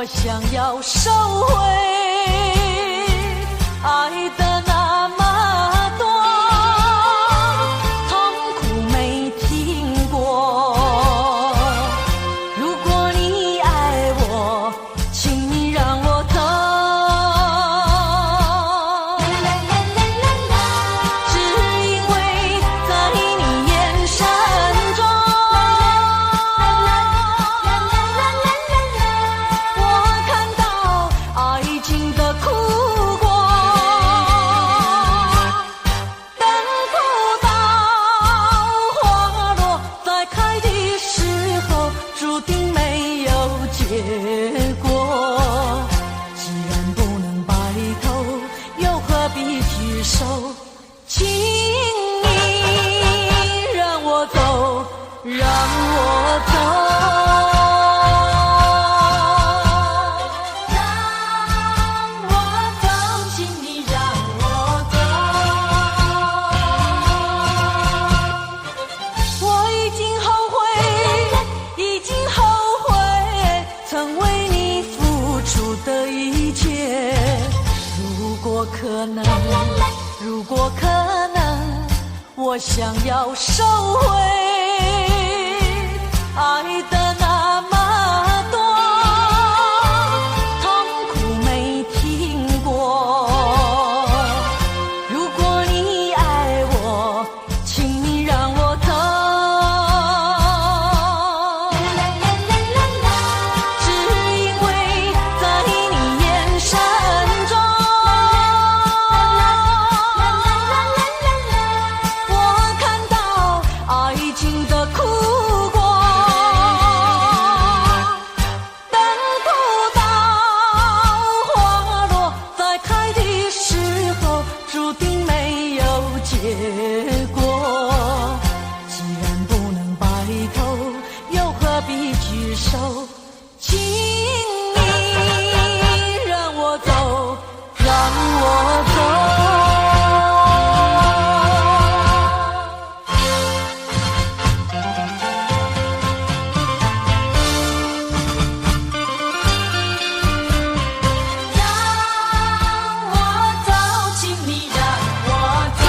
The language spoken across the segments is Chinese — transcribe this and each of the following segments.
我想要收回爱的那么多，痛苦没听过。如果你爱我，请你让我走。只因为在你眼神中，我看到爱情的苦果。等不到花落再开的时候，注定没有结果。既然不能白头，又何必举手？请你让我走，让我走。让我走，请你让我走。我已经后悔，已经后悔曾为你付出的一切。如果可能，如果可能，我想要收回爱的那么多，痛苦没听过。如果你爱我，请你让我走。只因为在你眼神中，我看到爱情的苦果。等不到花落再开的时候，注定没有结果。既然不能白头，又何必举手？请你让我走，让我走。让我走，请你让我走。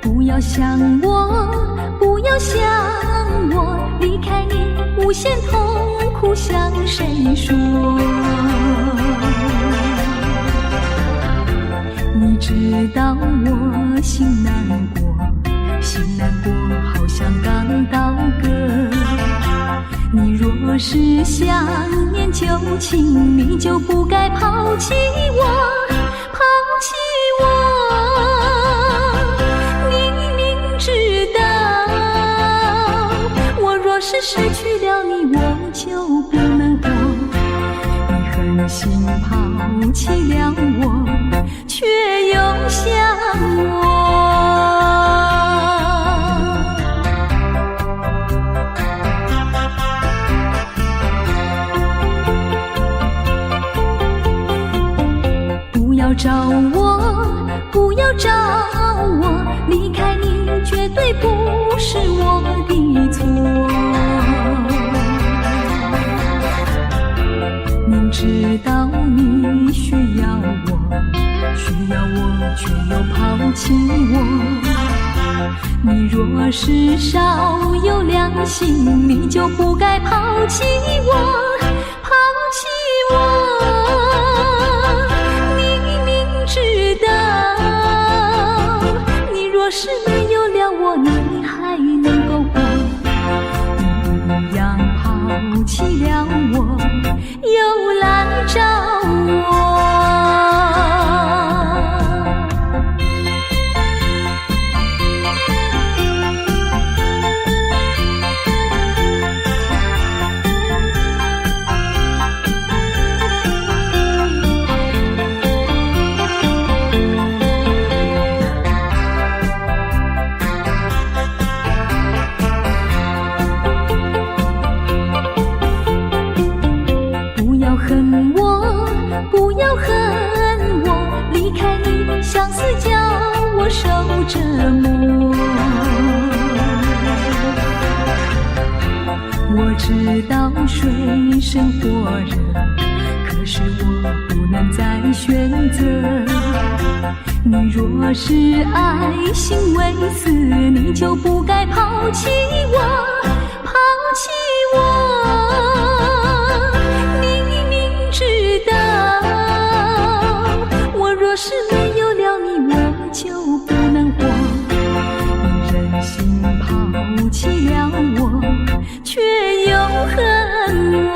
不要想我，不要想我，离开你无限痛苦向谁说？你知道我心难过，心难过好像刚到歌。你若是想念旧情，你就不该抛弃我，抛弃我。知道我若是失去了你，我就不能活。你狠心抛弃了我，却又想我。不要找我，不要找我，离开你绝对不是我的错。明知道你需要我，却又抛弃我。你若是少有良心，你就不该抛弃我，抛弃我。你明知道你若是没有了我，你还能够活。你一样抛弃了我，又来找我。折磨。我知道水深火热，可是我不能再选择。你若是爱心未死，你就不该抛弃我，抛弃我。你明知道，我若是没有了你，我就不能活。你忍心抛弃了我，却又恨我。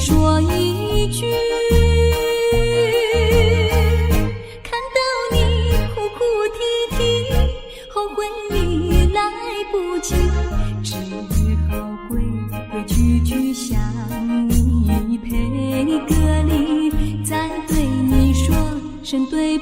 说一句，看到你哭哭啼啼，后悔已来不及，只好规规矩矩向你赔个礼，再对你说声对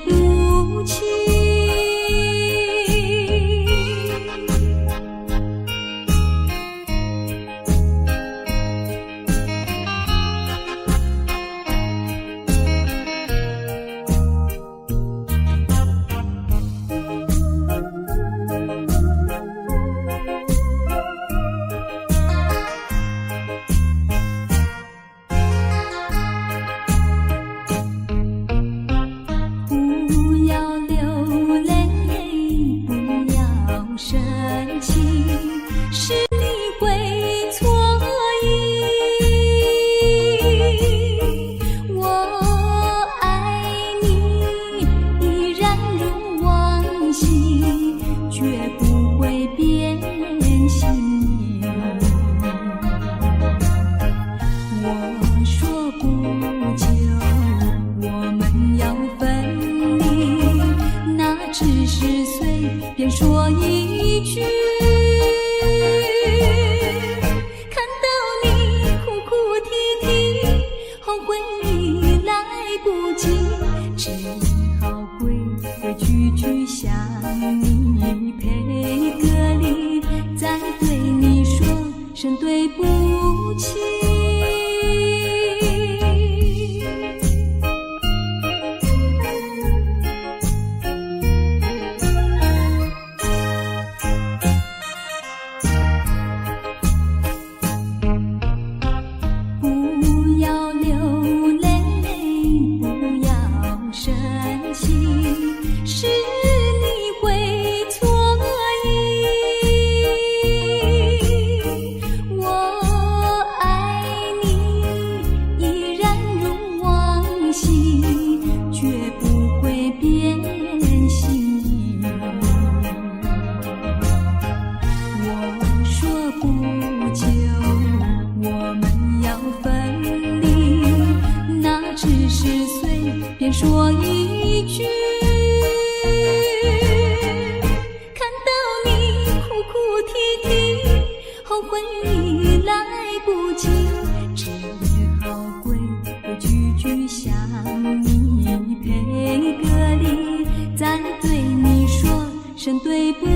不起。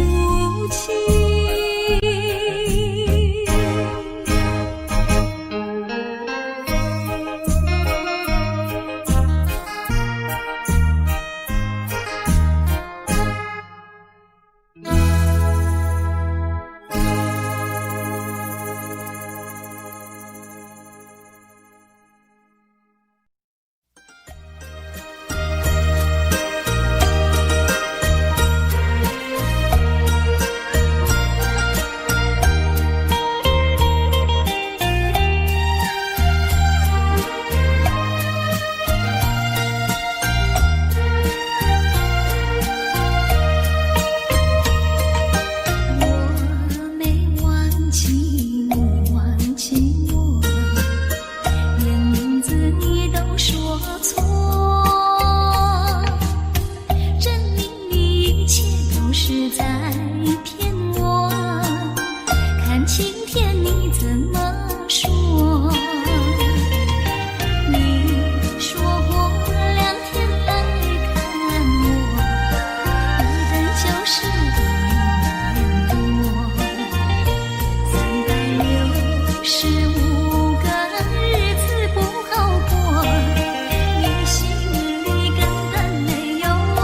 是在骗我。看晴天你怎么说？你说过2天来看我，一等就是1年多。365个日子不好过，你心里根本没有我。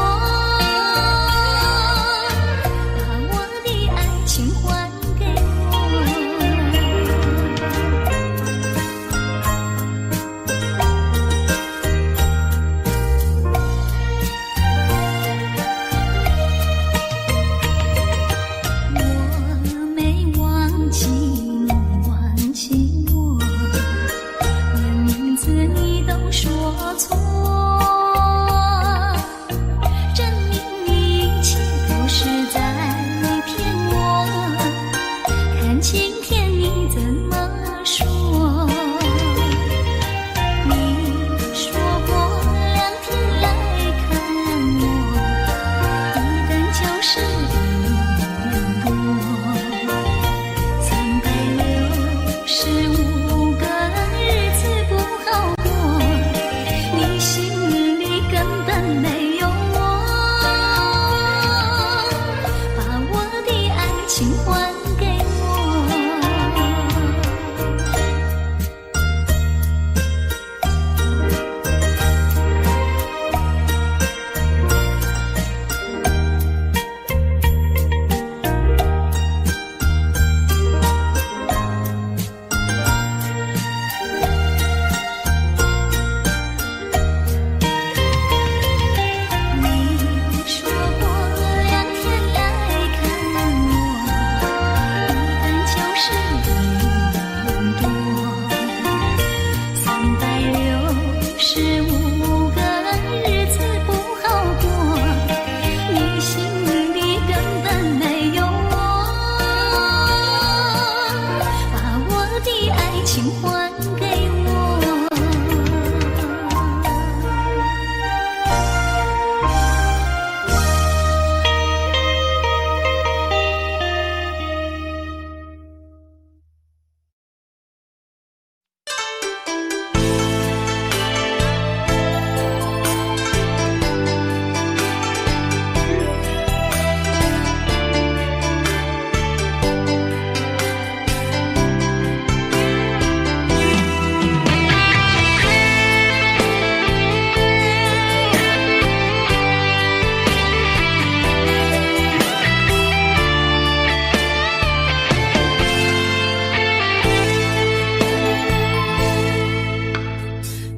把我的爱情还给我没忘记你，忘记我，连名字你都说错，证明一切都是在骗我。看晴天你怎么说？你说过2天来看我，一等就是1年多。365个日子不好过，你心里根本没有我。把我的爱情还给你说过2天来看我，一等就是1年多。365个日子不好过，你心里根本没有我。把我的爱情还给我。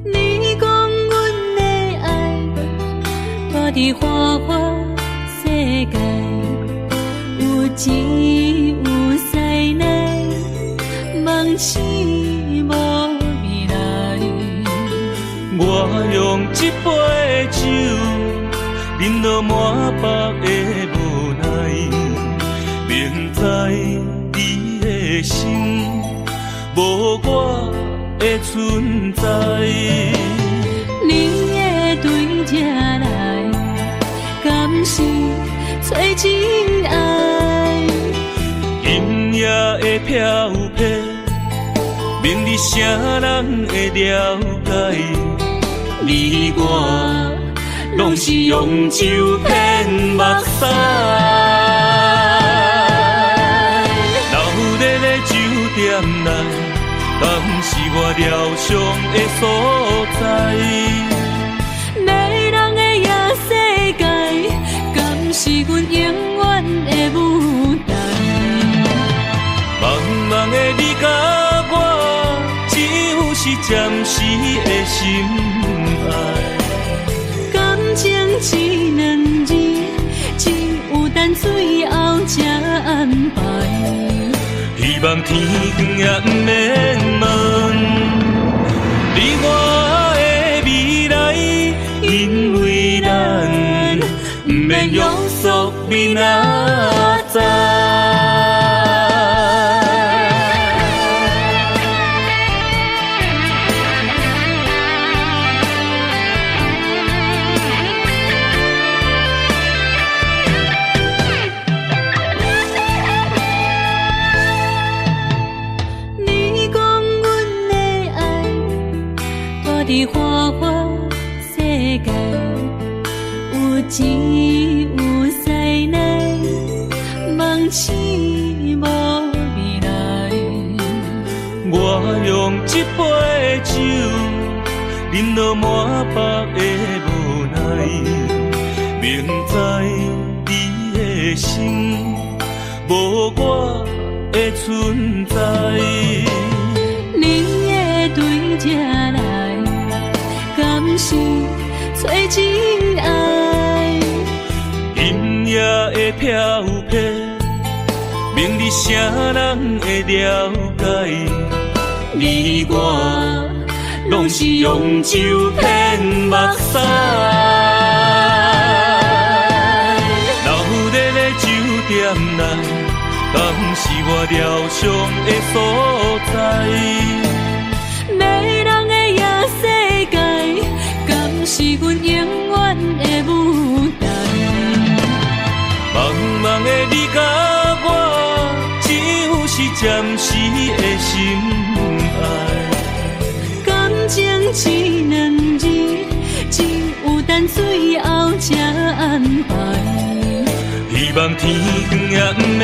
你讲阮的爱，大伫花花世界，有钱有势来，梦醒无未来。我用一杯酒，饮落满腹的无奈，明知你的心无我的存在。你的对这来，敢是找真爱？今夜的飘泊，明日谁人会了解？你我拢是用酒骗目屎，流热的酒店内，敢是我疗伤的所在？迷人的夜世界，敢是阮永远的舞台？茫茫的你甲我，只有是暂时的心爱。感情一两字，只有等最后才安排。希望天光也不免问你我的未来，因为咱不免约束明仔载。伫花花世界，有钱有势来，梦醒无未来。我用一杯酒，饮落满腹的无奈，明知伊的心无我的存在。你的对这来，敢是找真爱？音乐的飘飘，明日啥人会了解？你我拢是用酒骗目屎，留伫咧酒店内，敢是我疗伤的所在？迷人的夜世界，敢是阮永远的舞台？茫茫的你甲我，只有是暂时的心爱。感情只两字，只有等最后才安排。希望天光也不免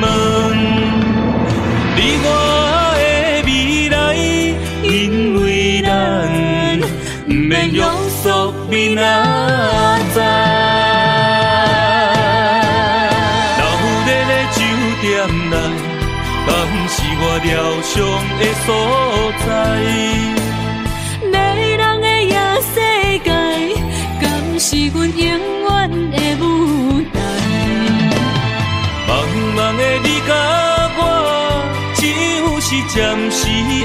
问，你我的未来，因为咱不免约束明仔载。留伫咧酒店内，敢是我疗伤的所在？迷人的夜世界，敢是阮永远的舞台？茫茫的你甲我，只有是暂时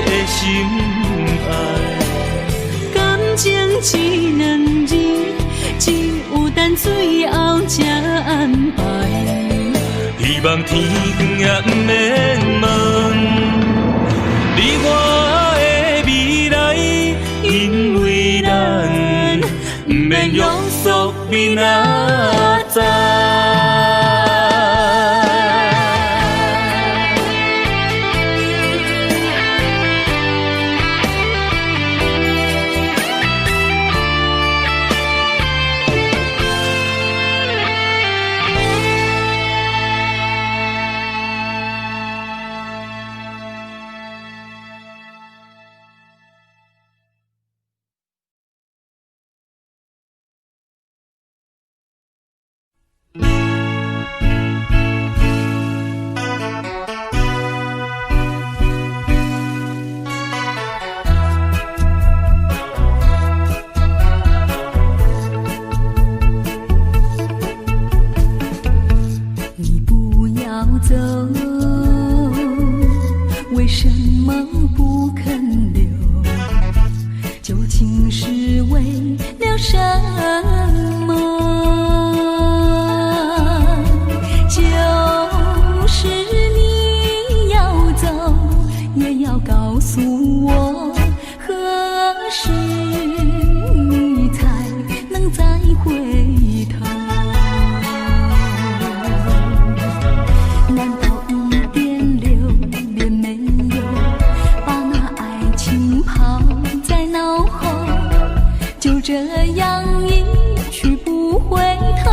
的心爱。感情只两字，只有等最后才安排。希望天光也不免问，你我的未来，因为咱不免约束明仔载。为什么不肯留？究竟是为了什么？就是你要走，也要告诉我，何时你才能再回头？难道一点留恋没有，把那爱情抛在脑后，就这样一去不回头？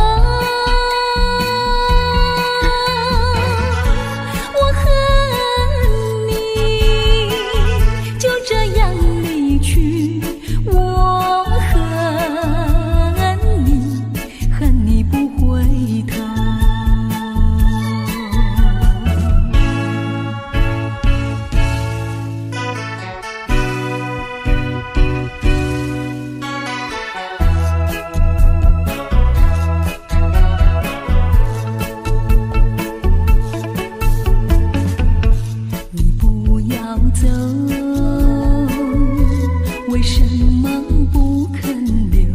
我恨你就这样离去，我恨你不回头。走，为什么不肯留？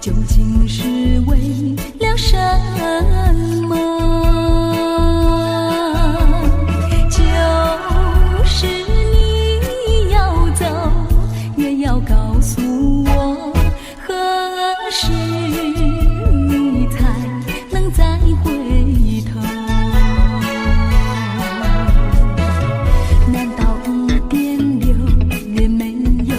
究竟是为了什么？就是你要走，也要告诉我，何时你才能再回头？难道一点留恋没有，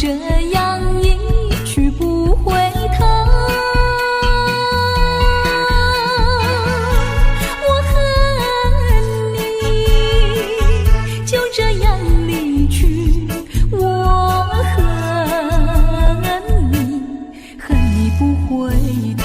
这样一去不回头。我恨你就这样离去，我恨你不回头。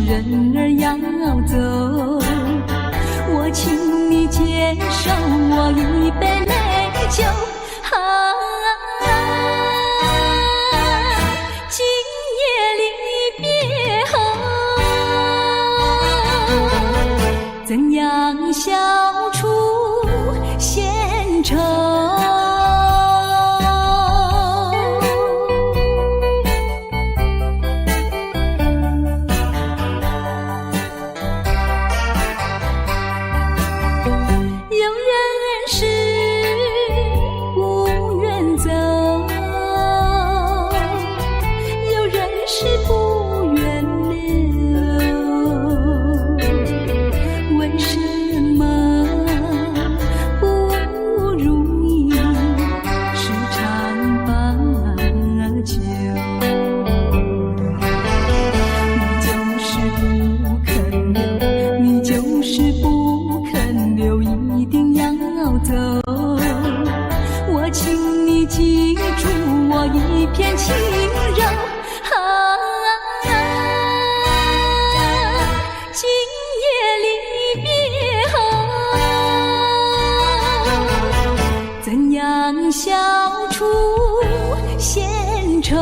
人儿要走，我请你接受我一杯美酒。今夜离别后，怎样消除闲愁？一片轻柔，今夜离别后，怎样消除闲愁？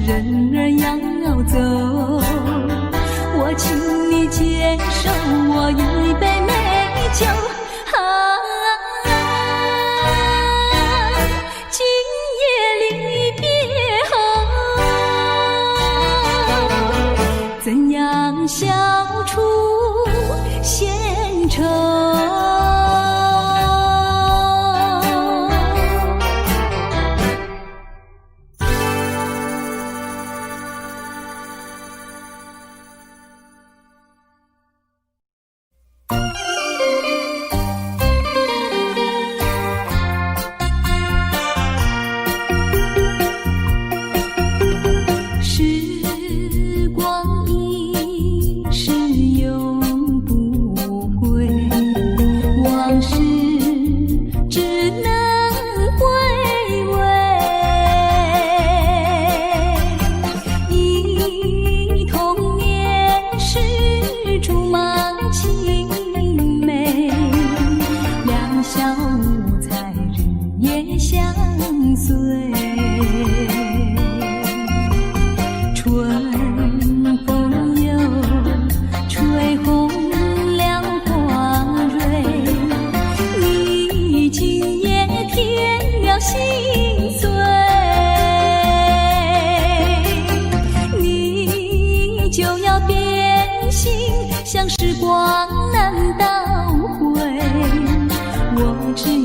人儿要走，我请你接受我一杯美酒。今夜离别后，怎样消除闲愁？时光一逝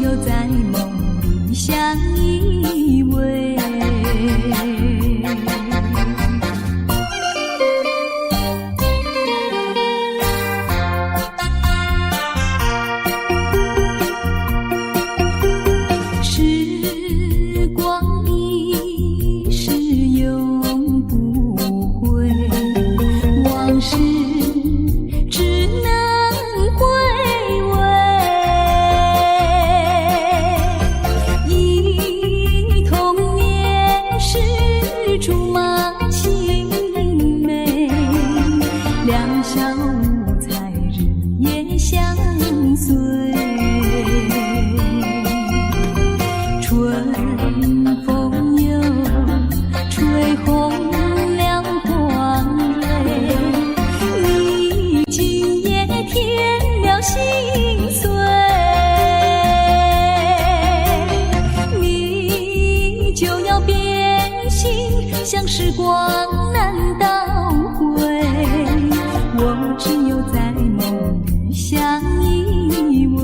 有在梦里相依偎。时光一逝永不回，往事只能回味。忆童年时竹马青梅，两小无猜日夜相随。春风又吹红了花蕊，你今夜添了心碎，你就要变心，像时光难倒回，我只有在梦里相依偎。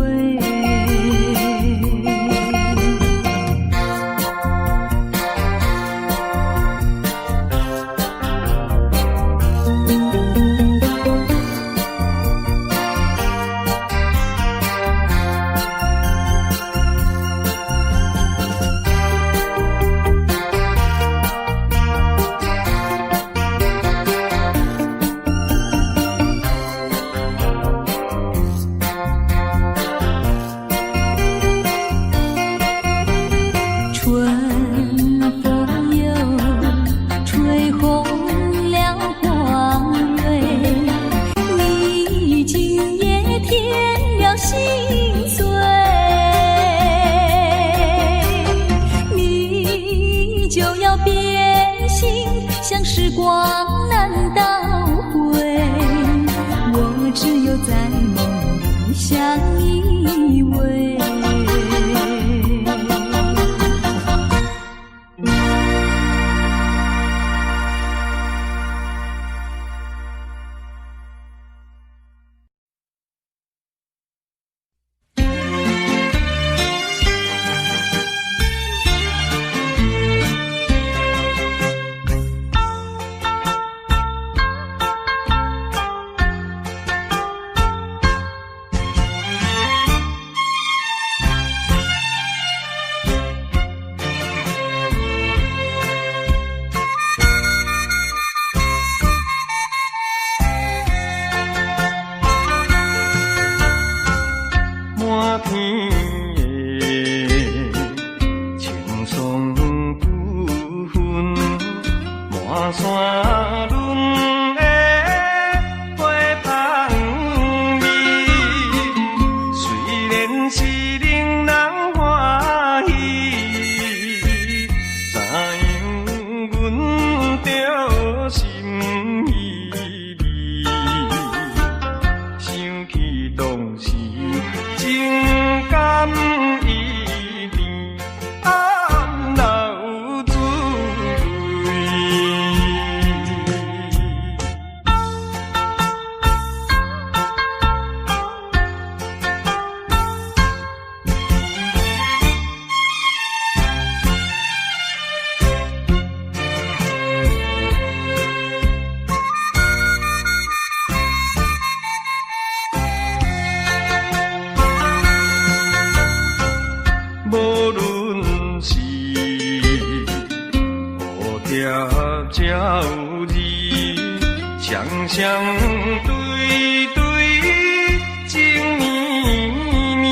春风又吹红了花蕊，你今夜添了心碎，你就要变心，像时光难倒回，我只有在梦里相依偎。双双对对情绵绵，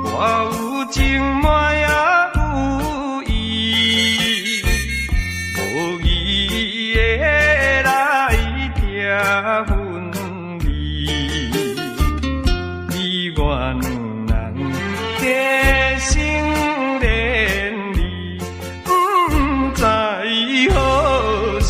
我有情满也有意，无意的来听分离，你我两人结成连理，不知何时。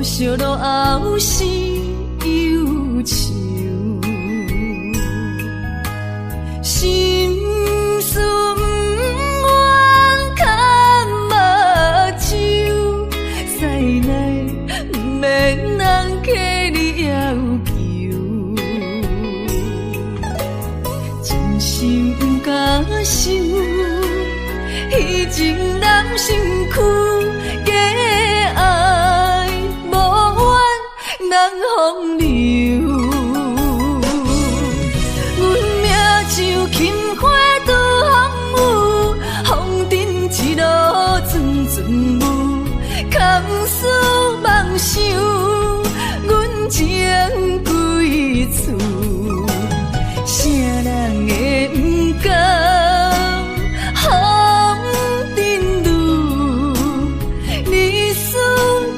可惜落后是忧愁，心事不愿牵目睭，使来不免人客你要求，真心不敢想，彼情难身躯。风流，阮命像轻花拄风雨，风尘一路阵阵雾，空思梦想，阮情归厝，啥人会不甘风尘路，日思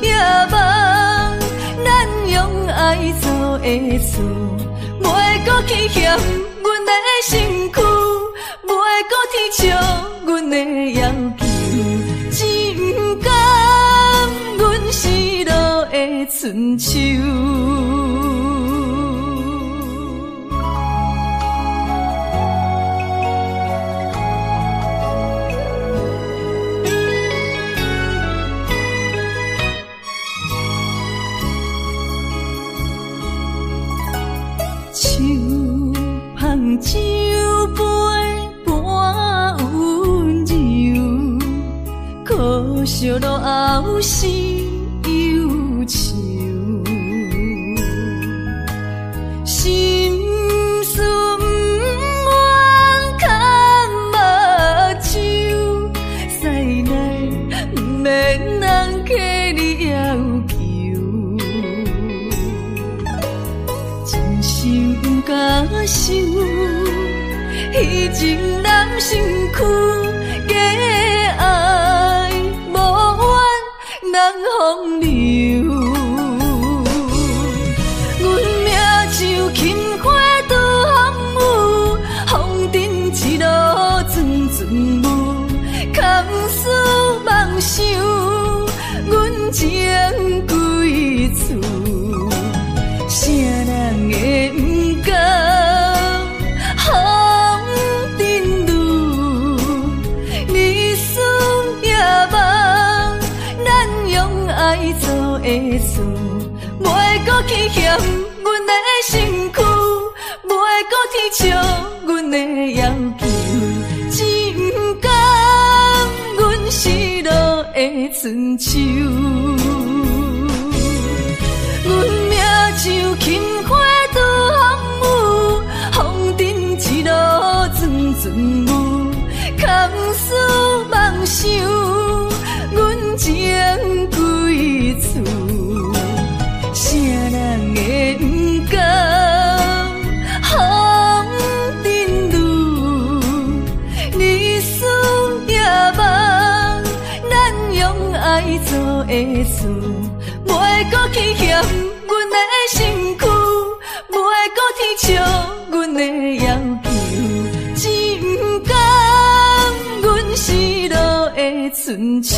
夜梦。爱做的事，袂搁去嫌阮的身躯，袂搁提笑阮的要求，只不甘阮失落的春秋。酒杯半温柔，可惜落后是忧愁，心事不愿牵目睭，使来不免人客你要求，真心不敢想。彼情难身躯，假爱无缘人风流。阮命像轻花拄风雨，风尘一路阵阵雾，空思梦想，阮情归厝，啥人会不甘？爱做的事，袂搁去嫌阮的身躯，袂搁提笑阮的要求，只不甘阮失落的春秋。阮命像轻花拄风雨，风尘一路阵阵雾，空思梦想，阮情归厝，啥人会不甘风尘路，日思夜梦，咱用爱做的事，袂搁去嫌阮的身躯，袂搁提笑阮的要求，只不甘阮失落的春秋。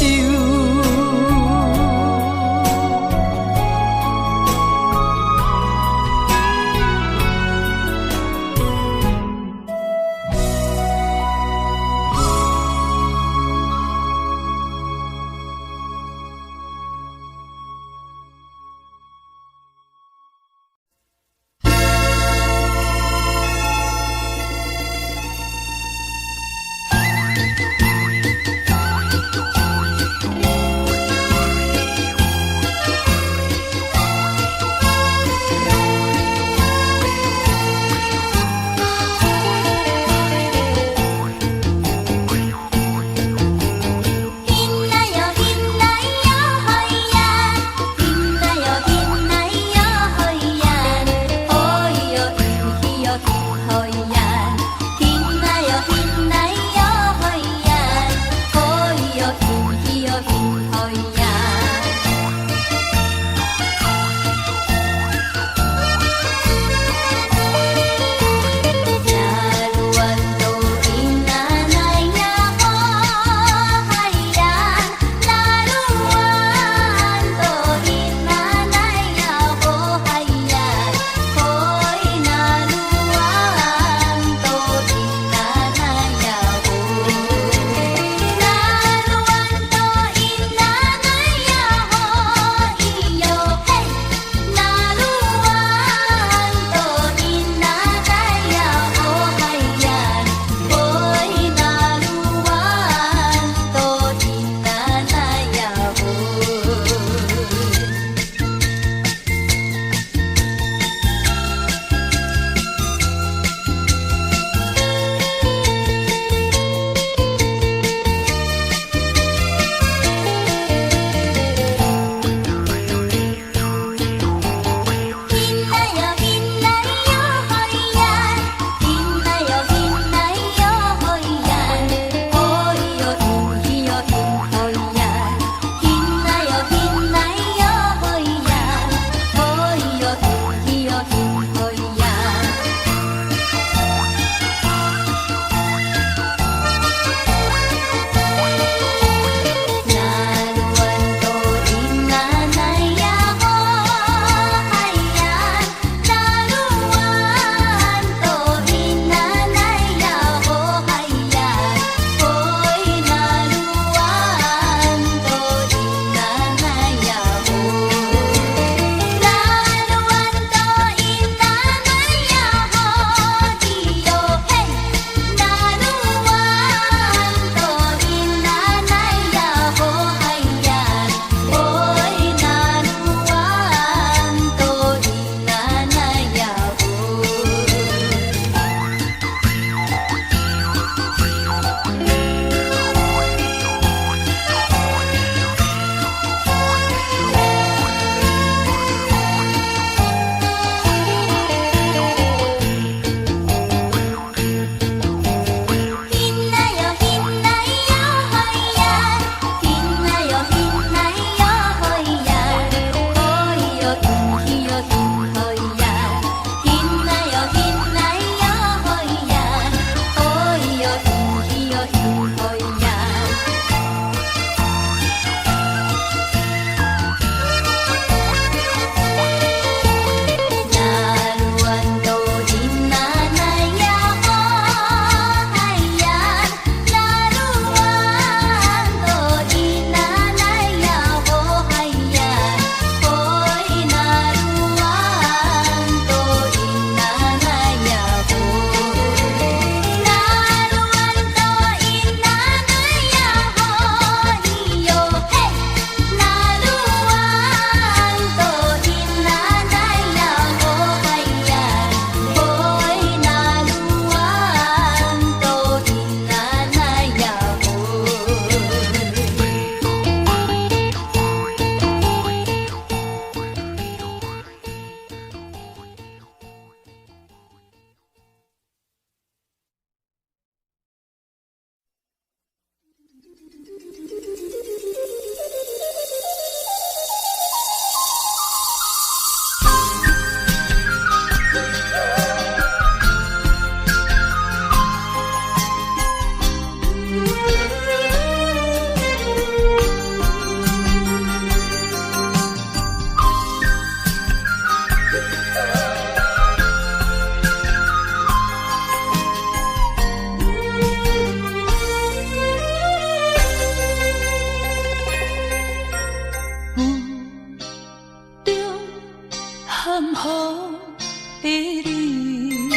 的你，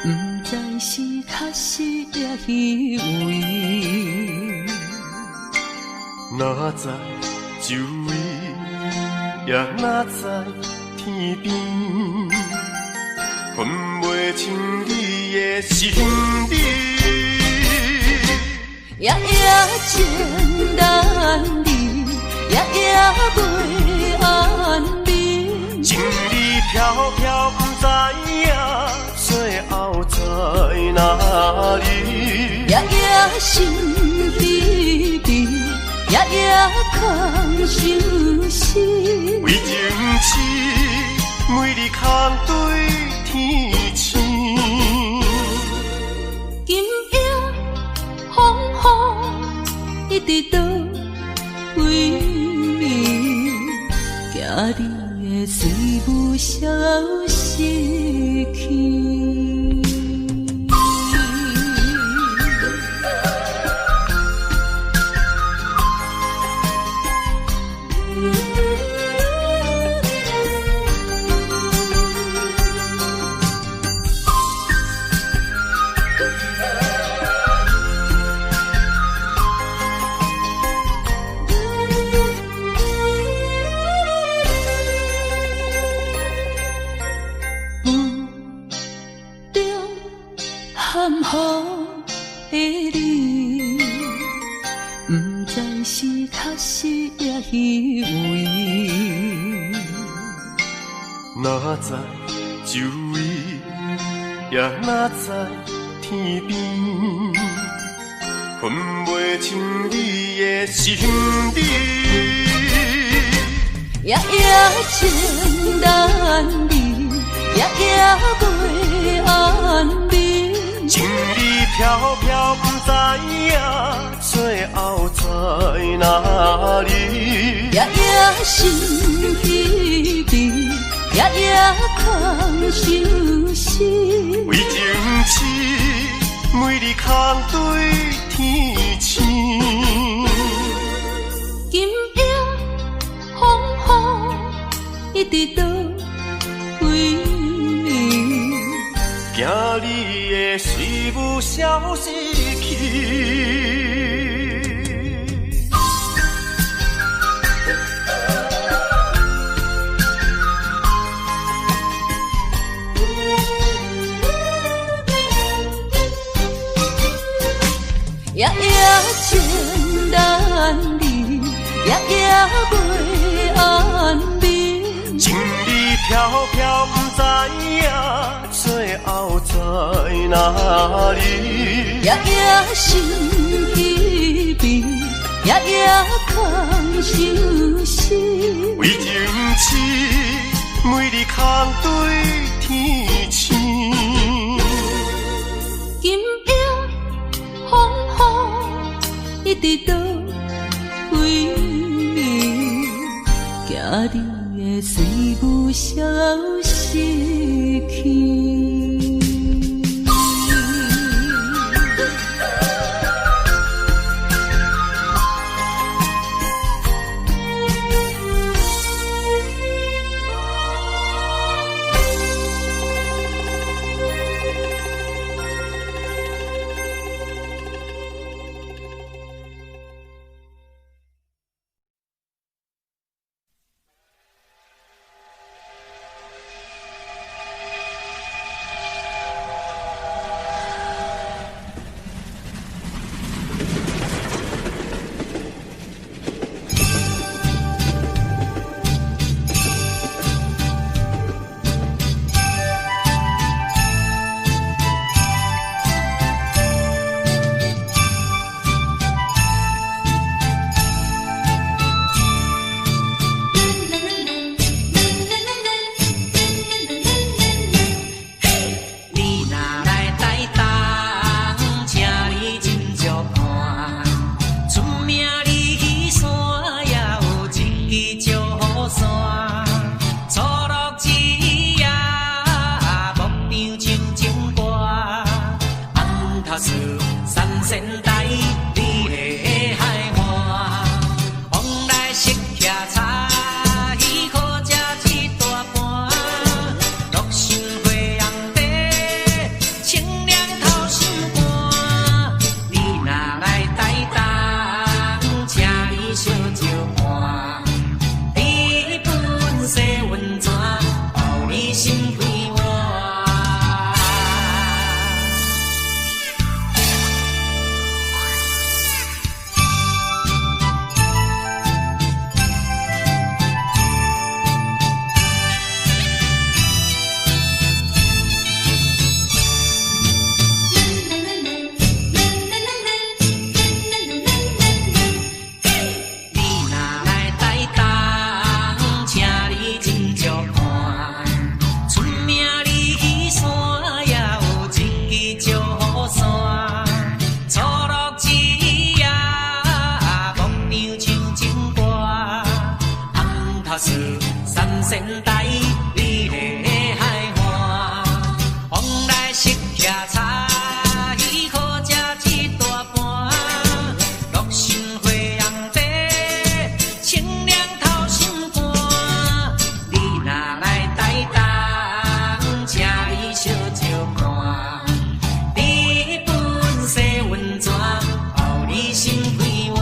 不知是确实也虚伪。哪知周围，也哪知天边，分袂清你的心理。夜夜情难离，夜夜袂安眠。情意飘飘，不知影最后在哪里。夜夜心悲悲，夜夜空相思。为情痴，每日空对天星。今夜风雨一直倒位，惊你的随不消息去。含糊的你，不知是确实也虚伪。哪知周围，也哪知天边，分袂清你的心理。夜夜情难离，夜夜袂安眠。情意飘飘，不知影最后在哪里。夜夜心悲悲，夜夜空相思。为情痴，每日空对天星。今夜风雨一直倒位，惊你的随不消息去。夜夜情难离，夜夜袂安眠。情意飘飘，不知影最后在哪里。夜夜心悲悲，夜夜空相思。为情痴，每日空对天星。今夜风雨一直倒位，惊你的随不消息去。往来食徛茶，伊好食一大盘。头是三仙台，你的海岸，往来食徛茶，伊好食一大盘，乐心花红茶，清凉透心肝。你若来台东，请你小酒看，你本色温泉，予你心开换。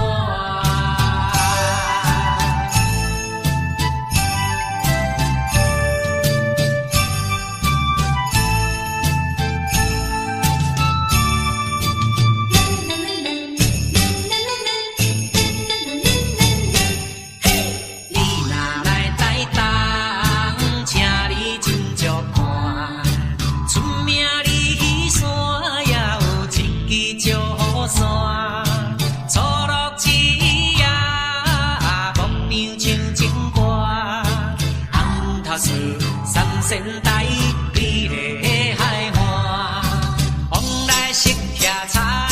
三仙台，你的海岸，往来食徛茶，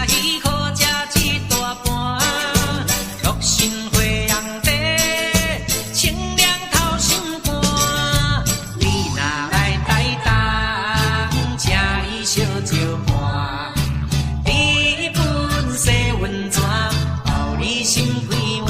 伊好食一大盘，乐心花红茶，清凉透心肝。你若来台东，请你小酒看，你本色温泉，予你心开换。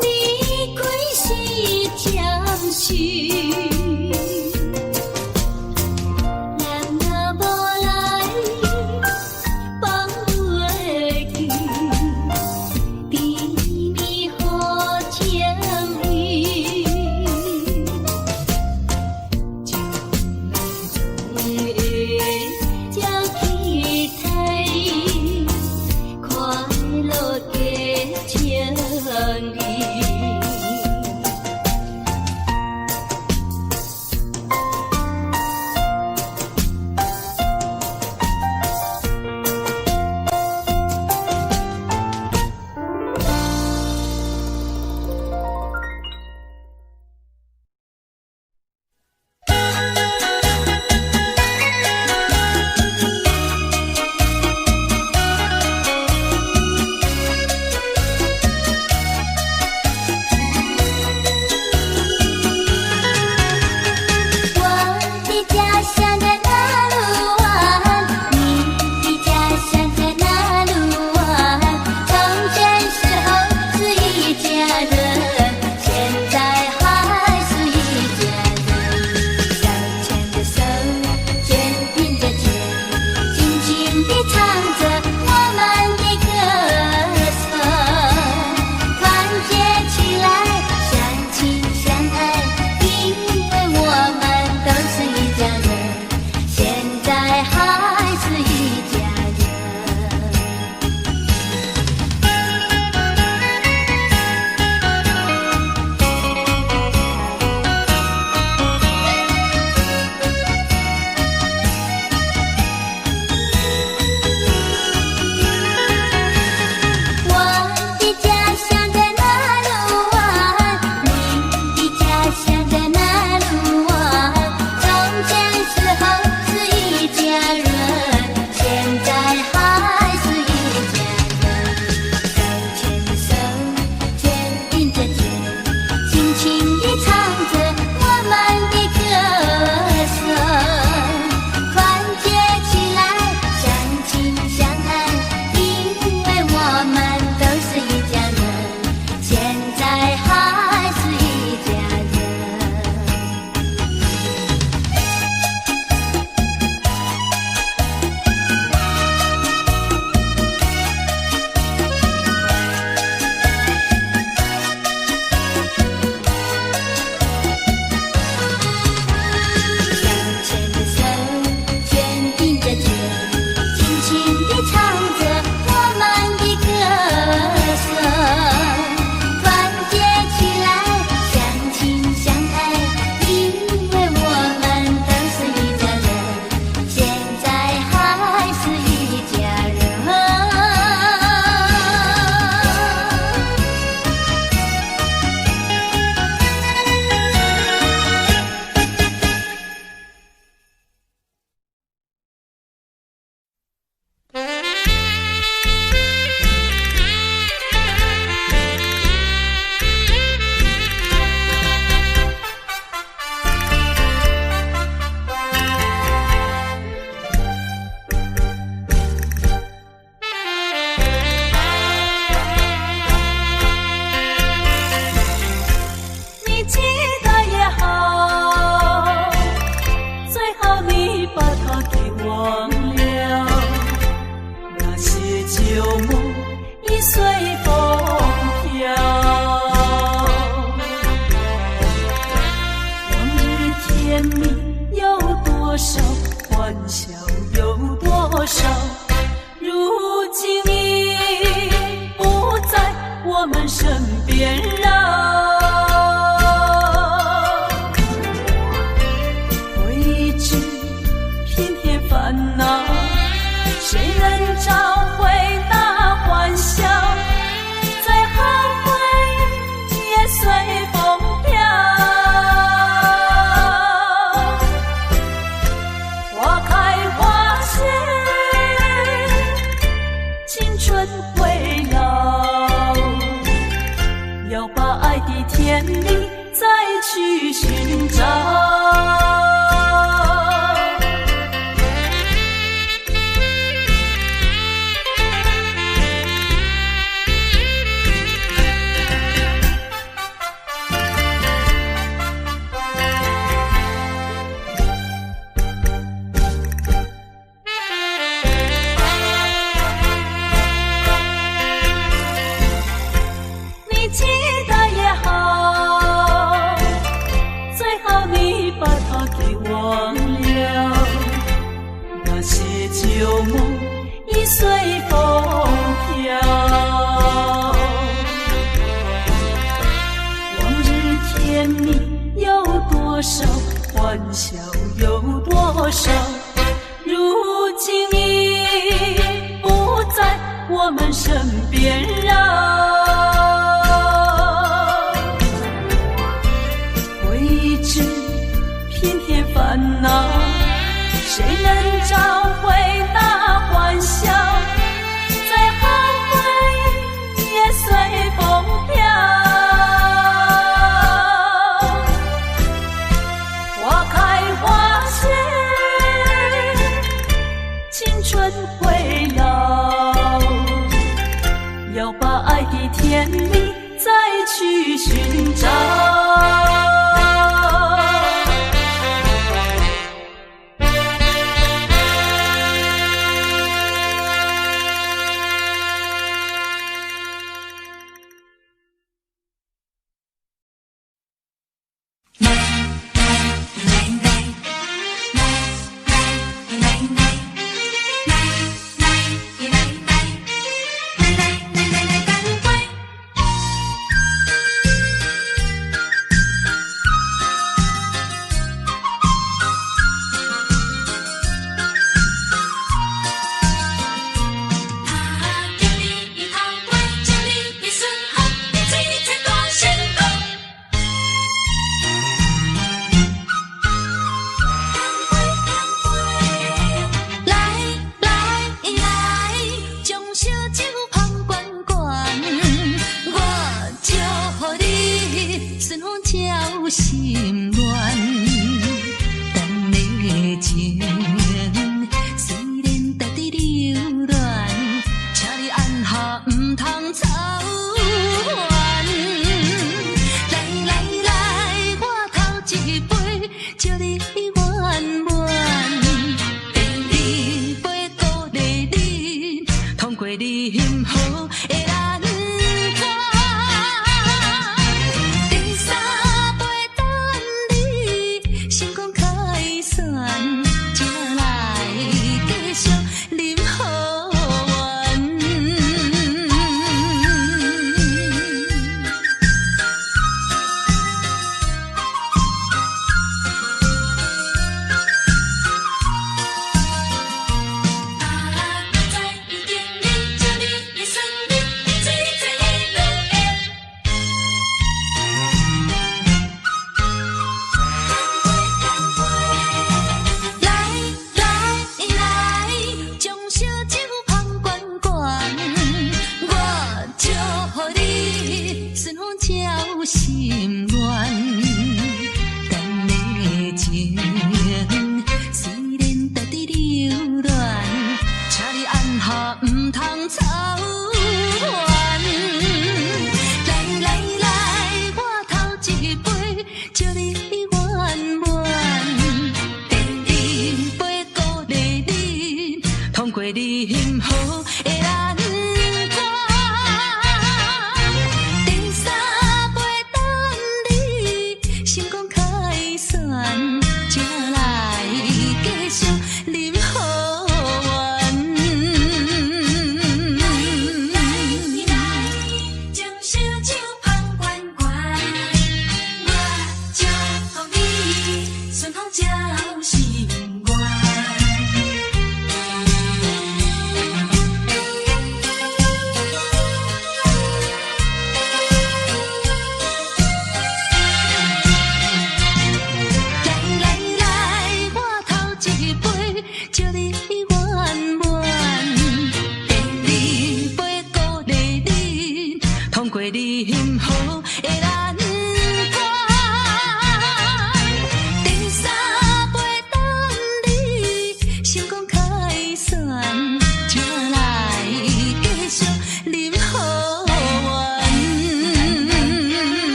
你归西江去，难得无来放回去，比米好情意，就将期待快乐的情意。多少，如今已不在我们身边绕。未知偏偏烦恼，谁能找回那欢笑？再后悔也随风飘。花开花谢，青春会老，要把爱的甜蜜再去寻找。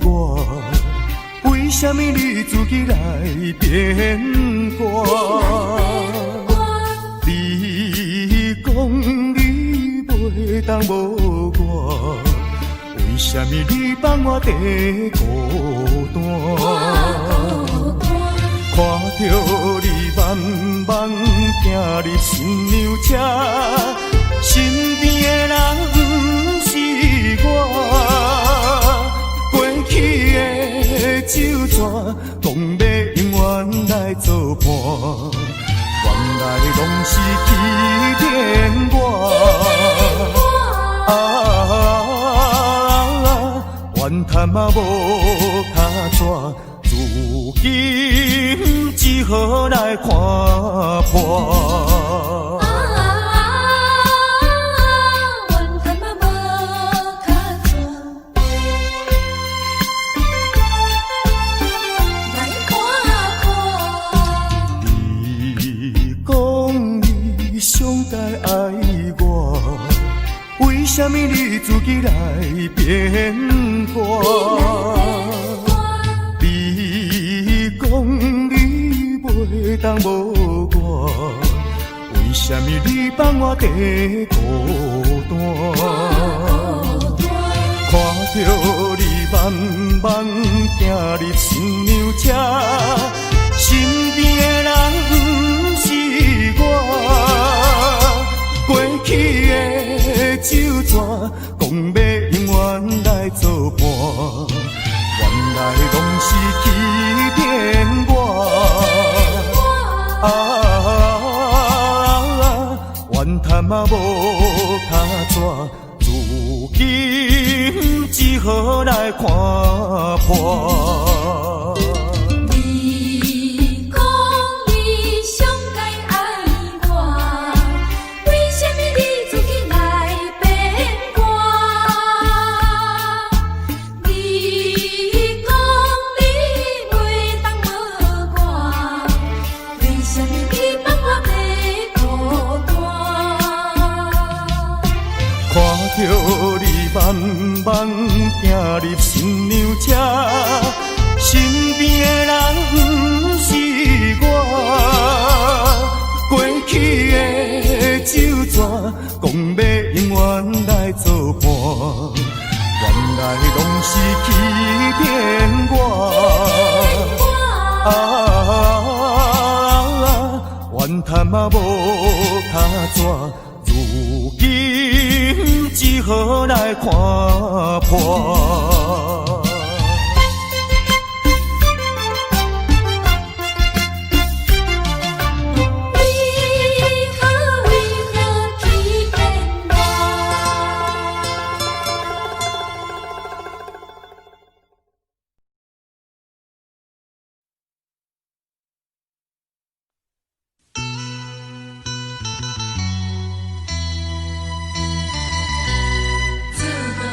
我？为什么你自己来变卦？你讲你袂当无我，为什么你放我在孤单？看着你慢慢行入新娘车，身边的人不是我，过去的酒泉，讲要永远来作伴，原来拢是欺骗我。怨叹嘛无脚纸，如今只好来看破。怨叹嘛无脚纸，来看破。你讲你上该爱我，为什么你自己来变卦？你讲你袂当无我，为什么你放我在孤单？看着你慢慢行入新娘车，身边的人不是我，过去的酒泉，讲要永远来作伴，原来拢是欺骗我。怨叹嘛无脚纸，如今只好来看破。你讲你上该爱我，为什么你自己来变卦？你讲你袂当无我，为什么你放我在孤单？看着你慢慢行入新娘车，身边的人不是我，过去的酒泉，讲要永远来作伴，原来拢是欺骗我。怨叹嘛无脚纸，如今只好来看破。自动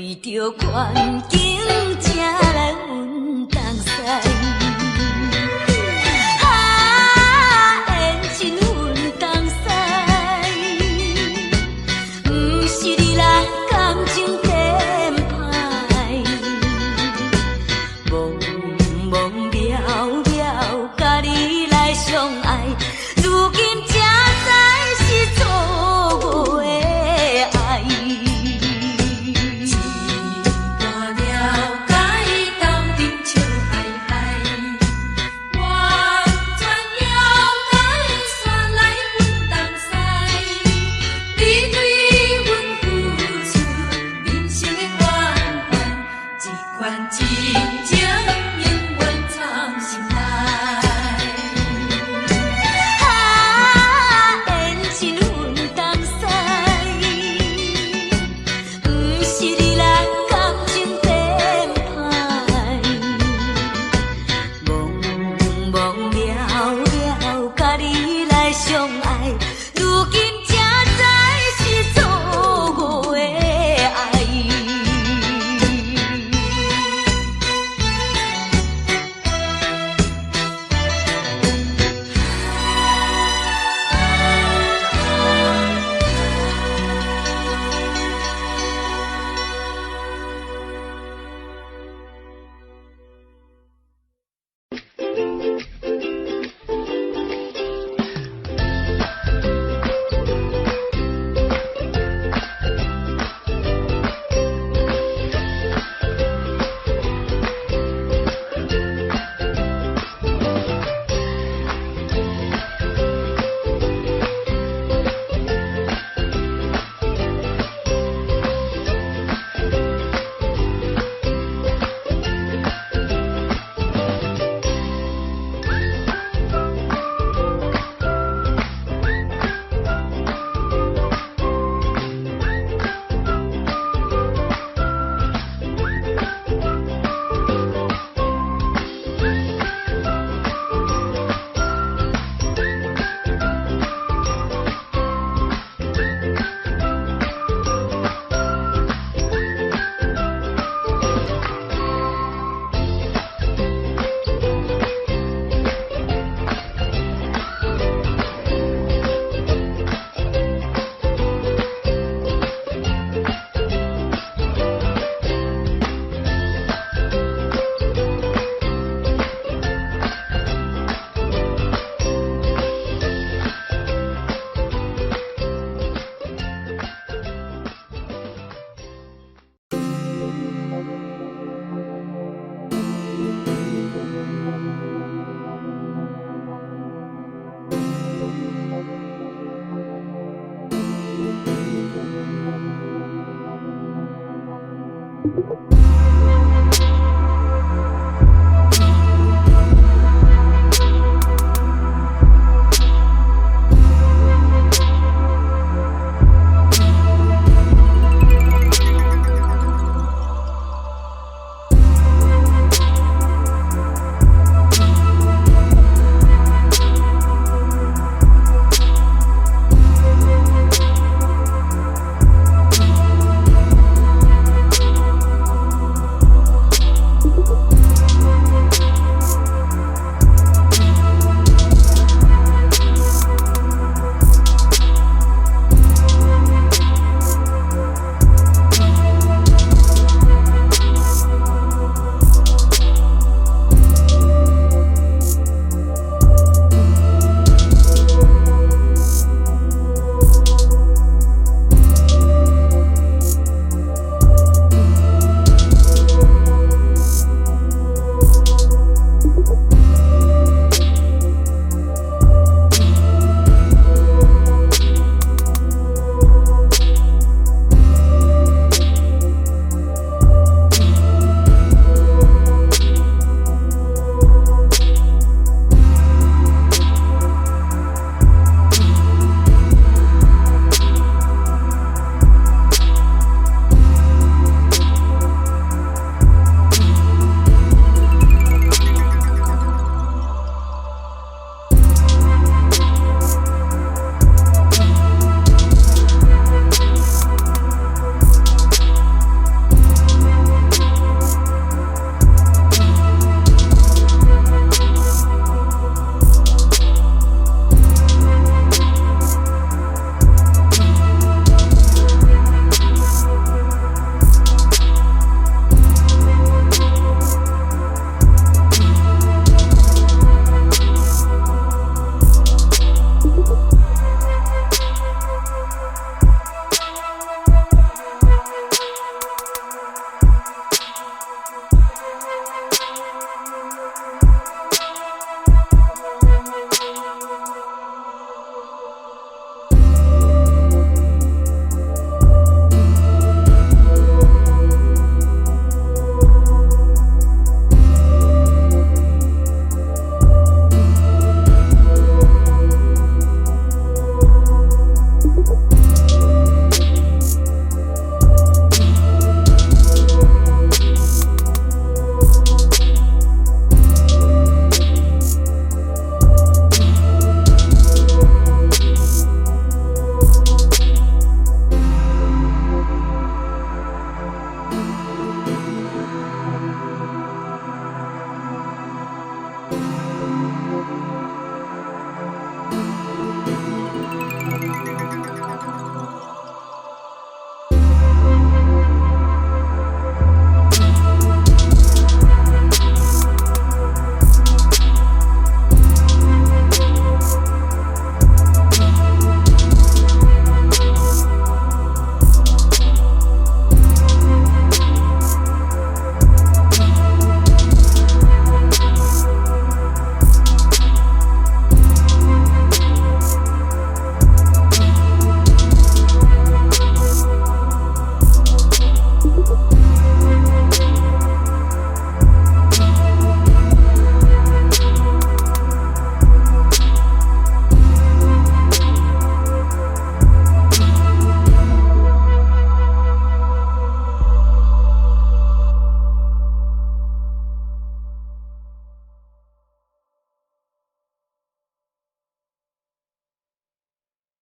为着环境才来阮东西。缘尽阮东西，不是你人感情变歹，茫茫渺渺，甲你来相爱，如今才知是错误的爱。